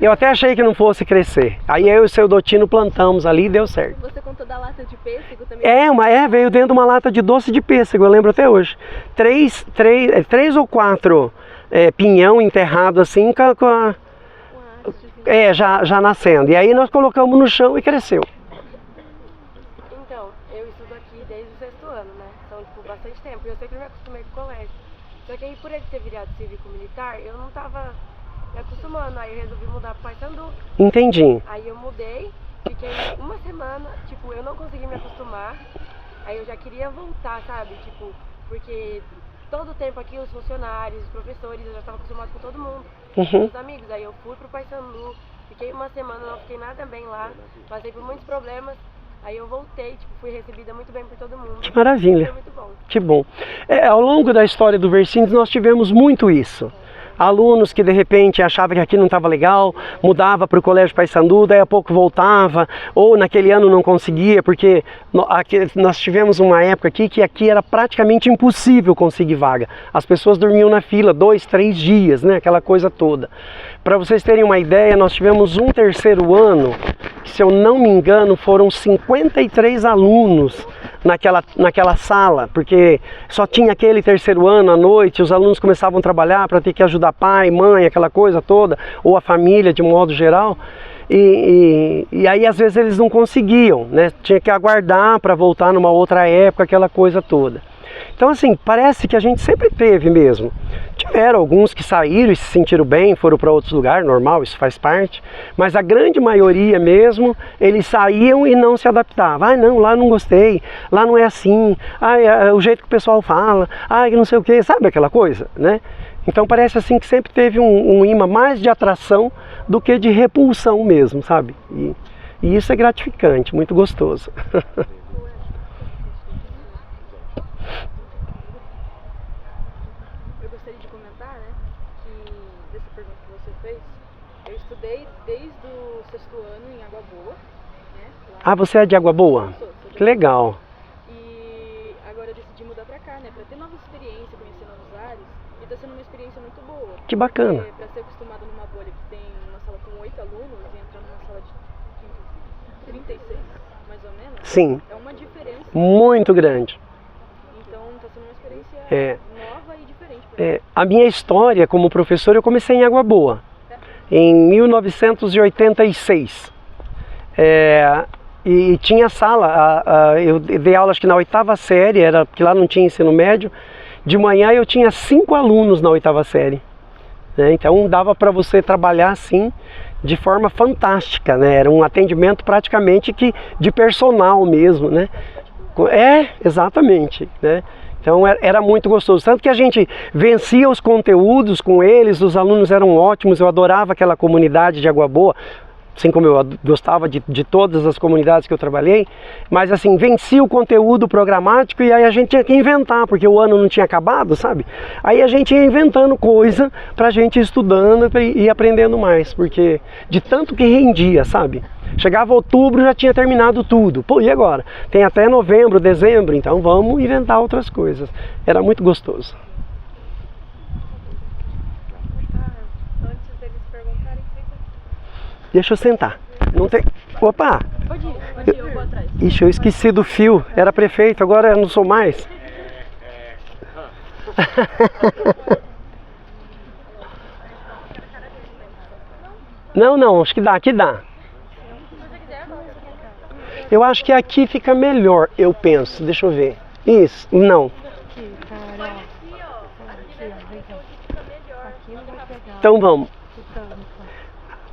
Speaker 1: Eu até achei que não fosse crescer. Aí eu e o seu Dotino plantamos ali e deu certo.
Speaker 7: Você contou da lata de pêssego também?
Speaker 1: Veio dentro de uma lata de doce de pêssego, eu lembro até hoje. Três ou quatro pinhão enterrado assim, já nascendo. E aí nós colocamos no chão e cresceu.
Speaker 9: Então, eu estudo aqui desde o 6º ano, né? Então, tipo, bastante tempo. E eu sempre me acostumei com o colégio. Só que aí, por ele ter virado cívico-militar, eu não tava me acostumando. Aí eu resolvi mudar pro Paysandu.
Speaker 1: Entendi.
Speaker 9: Aí eu mudei, fiquei uma semana, tipo, eu não consegui me acostumar. Aí eu já queria voltar, sabe? Tipo, porque todo o tempo aqui, os funcionários, os professores, eu já estava acostumado com todo mundo. Os amigos. Aí eu fui pro Paysandu, fiquei uma semana, não fiquei nada bem lá. Passei por muitos problemas. Aí eu voltei, tipo, fui recebida muito bem por todo mundo.
Speaker 1: Que maravilha.
Speaker 9: Foi muito bom.
Speaker 1: Que bom. Ao longo da história do Vercindes nós tivemos muito isso. Alunos que de repente achavam que aqui não estava legal, mudava para o Colégio Paysandu, daí a pouco voltava, ou naquele ano não conseguia, porque nós tivemos uma época aqui que aqui era praticamente impossível conseguir vaga. As pessoas dormiam na fila 2, 3 dias, né? Aquela coisa toda. Para vocês terem uma ideia, nós tivemos um 3º ano, que, se eu não me engano, foram 53 alunos naquela sala, porque só tinha aquele 3º ano à noite, os alunos começavam a trabalhar para ter que ajudar pai, mãe, aquela coisa toda, ou a família de modo geral, e aí às vezes eles não conseguiam, né? Tinha que aguardar para voltar numa outra época, aquela coisa toda. Então assim, parece que a gente sempre teve mesmo. Tiveram alguns que saíram e se sentiram bem, foram para outros lugares, normal, isso faz parte. Mas a grande maioria mesmo, eles saíam e não se adaptavam. Ah, não, lá não gostei, lá não é assim, o jeito que o pessoal fala, não sei o que, sabe aquela coisa, né? Então parece assim que sempre teve um imã mais de atração do que de repulsão mesmo, sabe? E isso é gratificante, muito gostoso.
Speaker 2: Desde o 6º ano em Água Boa, né?
Speaker 1: Ah, você é de Água Boa?
Speaker 2: Sou
Speaker 1: que legal.
Speaker 2: E agora eu decidi mudar pra cá, né? Pra ter nova experiência, conhecer novos ares. E tá sendo uma experiência muito boa.
Speaker 1: Que bacana.
Speaker 2: Pra ser acostumado numa bolha que tem uma sala com 8 alunos e entrando numa sala de 36, mais ou menos.
Speaker 1: Sim.
Speaker 2: É uma diferença
Speaker 1: muito grande.
Speaker 2: Então tá sendo uma experiência nova e diferente pra mim.
Speaker 1: A minha história como professor, eu comecei em Água Boa. Em 1986, e tinha sala, eu dei aula acho que na 8ª série, porque lá não tinha ensino médio. De manhã eu tinha 5 alunos na 8ª série, né? Então dava para você trabalhar assim de forma fantástica, né? Era um atendimento praticamente de personal mesmo, né? Exatamente, né? Então era muito gostoso, tanto que a gente vencia os conteúdos com eles, os alunos eram ótimos, eu adorava aquela comunidade de Água Boa, assim como eu gostava de todas as comunidades que eu trabalhei, mas assim, vencia o conteúdo programático e aí a gente tinha que inventar, porque o ano não tinha acabado, sabe? Aí a gente ia inventando coisa pra gente ir estudando e aprendendo mais, porque de tanto que rendia, sabe? Chegava outubro, já tinha terminado tudo. Pô, e agora? Tem até novembro, dezembro, então vamos inventar outras coisas. Era muito gostoso.
Speaker 2: Antes deles perguntarem,
Speaker 1: Deixa eu sentar. Não tem... Opa!
Speaker 2: Pode ir, eu vou atrás.
Speaker 1: Ixi, eu esqueci do fio. Era prefeito, agora eu não sou mais. Não, acho que dá, aqui dá. Eu acho que aqui fica melhor, eu penso. Deixa eu ver. Isso, não. Então vamos.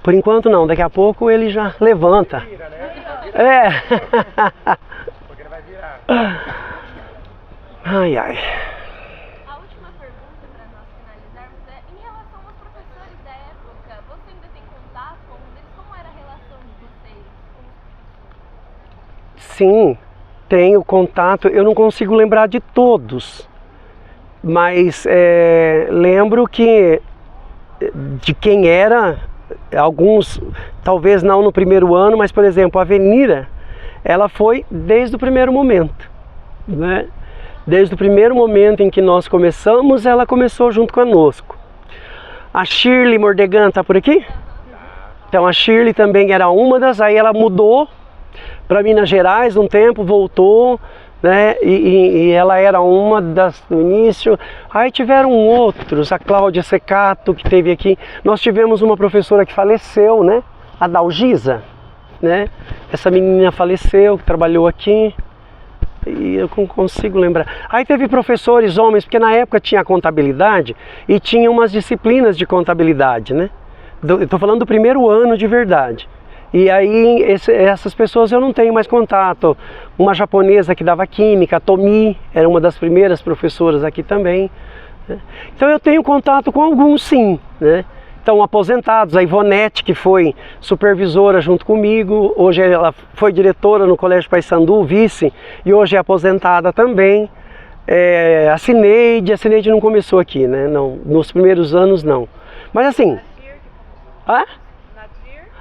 Speaker 1: Por enquanto não, daqui a pouco ele já levanta.
Speaker 3: Porque ele vai virar.
Speaker 1: Ai.
Speaker 7: A última pergunta para nós finalizarmos é em relação aos professores da época. Você ainda tem contato com um deles? Como era a relação de vocês?
Speaker 1: Sim, tenho contato, eu não consigo lembrar de todos, mas lembro que de quem era, alguns, talvez não no primeiro ano, mas por exemplo, a Venira, ela foi desde o primeiro momento, né? Desde o primeiro momento em que nós começamos, ela começou junto conosco. A Shirley Mordegan está por aqui? Então a Shirley também era uma das, aí ela mudou para Minas Gerais um tempo, voltou, né? E ela era uma das no início. Aí tiveram outros, a Cláudia Secato que teve aqui. Nós tivemos uma professora que faleceu, né? A Dalgisa, né? Essa menina faleceu, que trabalhou aqui. E eu não consigo lembrar. Aí teve professores homens, porque na época tinha contabilidade e tinha umas disciplinas de contabilidade, né? Eu estou falando do primeiro ano de verdade. E aí essas pessoas eu não tenho mais contato. Uma japonesa que dava química, a Tomi, era uma das primeiras professoras aqui também, né? Então eu tenho contato com alguns sim, né? Então aposentados, a Ivonete, que foi supervisora junto comigo, hoje ela foi diretora no Colégio Paissandu, vice, e hoje é aposentada também. A Cineide não começou aqui, né? Não, nos primeiros anos não. Mas assim...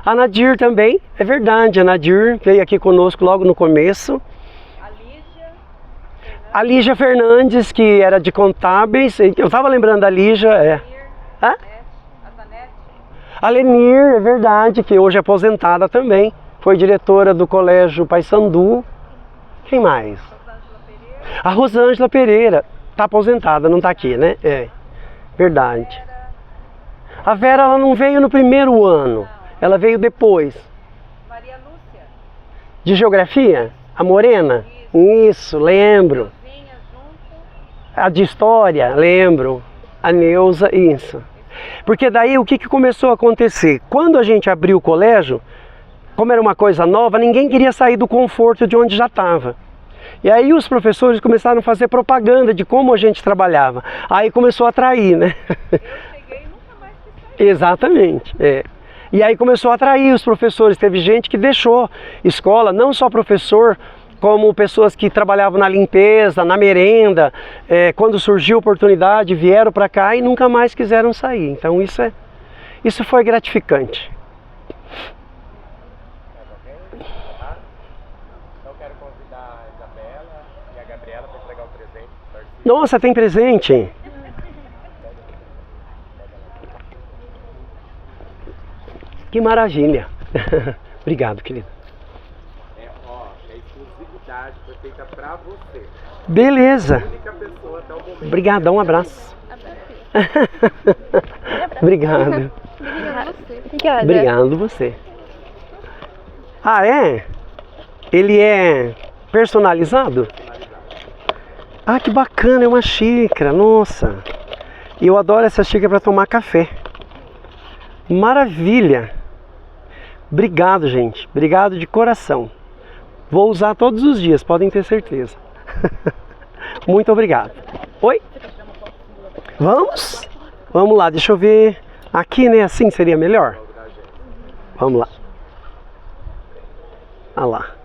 Speaker 1: A Nadir também, é verdade, a Nadir veio aqui conosco logo no começo. A Lígia Fernandes, que era de contábeis, eu estava lembrando da Lígia, A Lenir, é verdade, que hoje é aposentada também, foi diretora do Colégio Paissandu. Quem mais? A Rosângela Pereira, está aposentada, não está aqui, né? É, verdade. A Vera, ela não veio no primeiro ano, ela veio depois.
Speaker 5: Maria Lúcia.
Speaker 1: De geografia? A Morena? Isso, lembro. A de história, lembro. A Neuza, isso. Porque daí o que começou a acontecer? Quando a gente abriu o colégio, como era uma coisa nova, ninguém queria sair do conforto de onde já estava. E aí os professores começaram a fazer propaganda de como a gente trabalhava. Aí começou a atrair, né?
Speaker 5: Eu cheguei e nunca mais quis sair.
Speaker 1: Exatamente, E aí começou a atrair os professores. Teve gente que deixou escola, não só professor, como pessoas que trabalhavam na limpeza, na merenda, quando surgiu a oportunidade, vieram para cá e nunca mais quiseram sair. Então isso foi gratificante.
Speaker 3: Então quero convidar a Isabela e a Gabriela para entregar o presente.
Speaker 1: Nossa, tem presente? Que maravilha. Obrigado, querido.
Speaker 3: É exclusividade, foi feita pra você.
Speaker 1: Beleza.
Speaker 3: Única pessoa até o momento.
Speaker 1: Obrigadão, um abraço. Obrigado. Obrigado você. Ah, é? Ele é personalizado? Ah, que bacana, é uma xícara, nossa. E eu adoro essa xícara para tomar café. Maravilha. Obrigado, gente. Obrigado de coração. Vou usar todos os dias, podem ter certeza. Muito obrigado. Oi? Vamos? Vamos lá, deixa eu ver. Aqui, né? Assim seria melhor? Vamos lá. Olha lá.